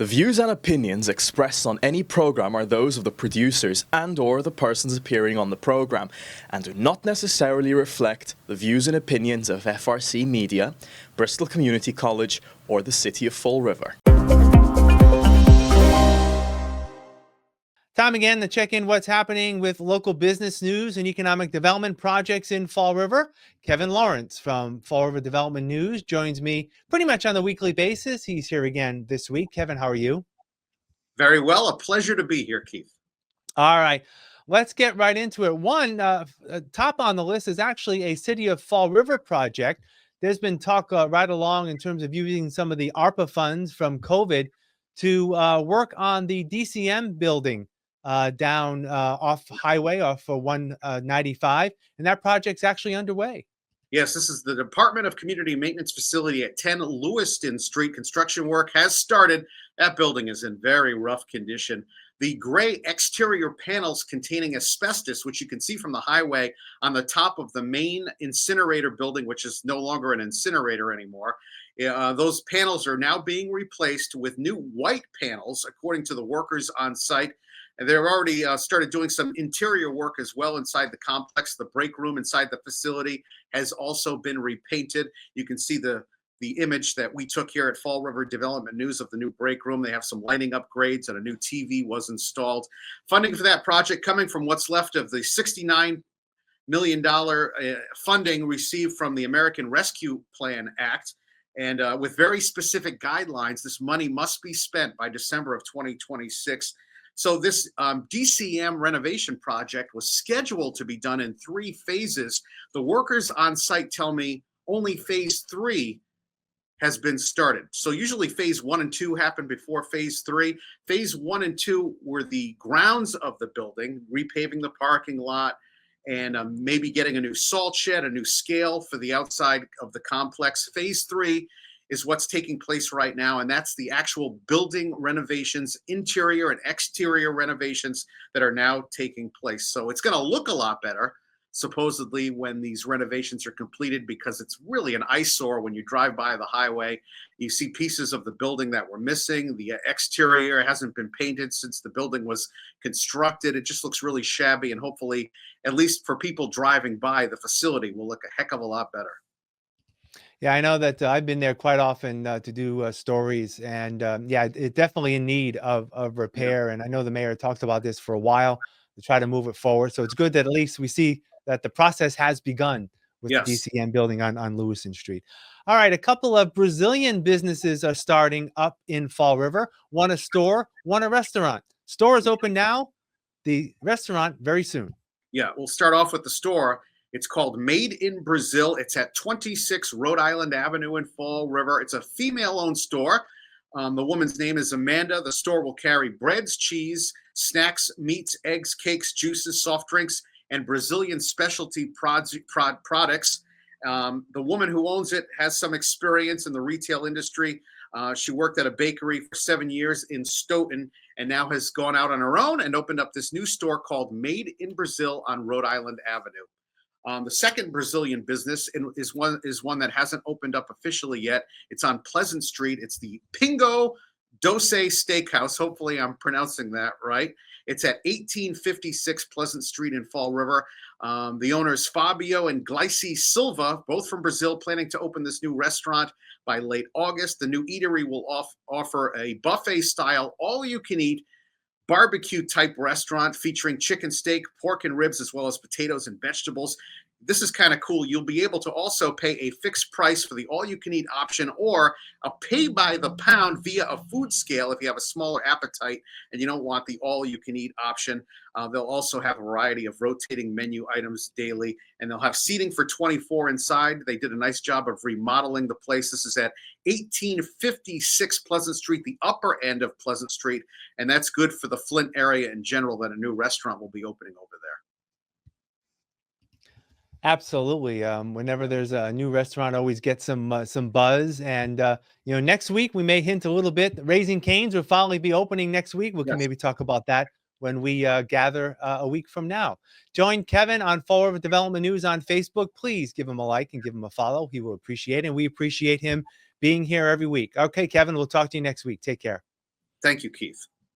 The views and opinions expressed on any program are those of the producers and/or the persons appearing on the program and do not necessarily reflect the views and opinions of FRC Media, Bristol Community College, or the City of Fall River. Time again to check in what's happening with local business news and economic development projects in Fall River. Kevin Lawrence from Fall River Development News joins me pretty much on a weekly basis. He's here again this week. Kevin, how are you? Very well. A pleasure to be here, Keith. All right. Let's get right into it. One, top on the list is actually a City of Fall River project. There's been talk right along in terms of using some of the ARPA funds from COVID to work on the DCM building down off highway off 195, and that project's actually underway. Yes, this is the Department of Community Maintenance Facility at 10 Lewiston Street. Construction work has started. That building is in very rough condition. The gray exterior panels containing asbestos, which you can see from the highway on the top of the main incinerator building, which is no longer an incinerator anymore. Those panels are now being replaced with new white panels, according to the workers on site. And they've already started doing some interior work as well inside the complex. The break room inside the facility has also been repainted. You can see the image that we took here at Fall River Development News of the new break room. They have some lighting upgrades and a new TV was installed. Funding for that project coming from what's left of the $69 million funding received from the American Rescue Plan Act. And with very specific guidelines, this money must be spent by December of 2026. So this DCM renovation project was scheduled to be done in 3 phases. The workers on site tell me only phase 3 has been started. So usually phase 1 and 2 happen before phase 3. Phase 1 and 2 were the grounds of the building, repaving the parking lot, and maybe getting a new salt shed, a new scale for the outside of the complex. Phase 3 is what's taking place right now, and that's the actual building renovations, interior and exterior renovations that are now taking place. So it's going to look a lot better, supposedly, when these renovations are completed, because it's really an eyesore when you drive by the highway. You see pieces of the building that were missing. The exterior hasn't been painted since the building was constructed. It just looks really shabby, and hopefully, at least for people driving by, the facility will look a heck of a lot better. Yeah, I know that I've been there quite often to do stories, and yeah, it's definitely in need of repair. And I know the mayor talked about this for a while to try to move it forward. So it's good that at least we see that the process has begun with the DCM building on Lewiston Street. All right, a couple of Brazilian businesses are starting up in Fall River. One a store, one a restaurant. Store is open now. The restaurant very soon. Yeah, we'll start off with the store. It's called Made in Brazil. It's at 26 Rhode Island Avenue in Fall River. It's a female-owned store. The woman's name is Amanda. The store will carry breads, cheese, snacks, meats, eggs, cakes, juices, soft drinks, and Brazilian specialty products. The woman who owns it has some experience in the retail industry. She worked at a bakery for 7 years in Stoughton and now has gone out on her own and opened up this new store called Made in Brazil on Rhode Island Avenue. The second Brazilian business is one that hasn't opened up officially yet. It's on Pleasant Street. It's the Pingo Doce Steakhouse. Hopefully I'm pronouncing that right. It's at 1856 Pleasant Street in Fall River. The owners Fabio and Gleice Silva, both from Brazil, planning to open this new restaurant by late August. The new eatery will offer a buffet-style, all-you-can-eat, barbecue-type restaurant featuring chicken steak, pork and ribs, as well as potatoes and vegetables. This is kind of cool. You'll be able to also pay a fixed price for the all-you-can-eat option or a pay-by-the-pound via a food scale if you have a smaller appetite and you don't want the all-you-can-eat option. They'll also have a variety of rotating menu items daily, and they'll have seating for 24 inside. They did a nice job of remodeling the place. This is at 1856 Pleasant Street, the upper end of Pleasant Street, and that's good for the Flint area in general that a new restaurant will be opening over there. Absolutely. Whenever there's a new restaurant, always get some buzz. And next week we may hint a little bit. Raising Cane's will finally be opening next week. We can maybe talk about that when we gather a week from now. Join Kevin on Fall River Development News on Facebook. Please give him a like and give him a follow. He will appreciate it, and we appreciate him being here every week. Okay, Kevin, we'll talk to you next week. Take care. Thank you, Keith.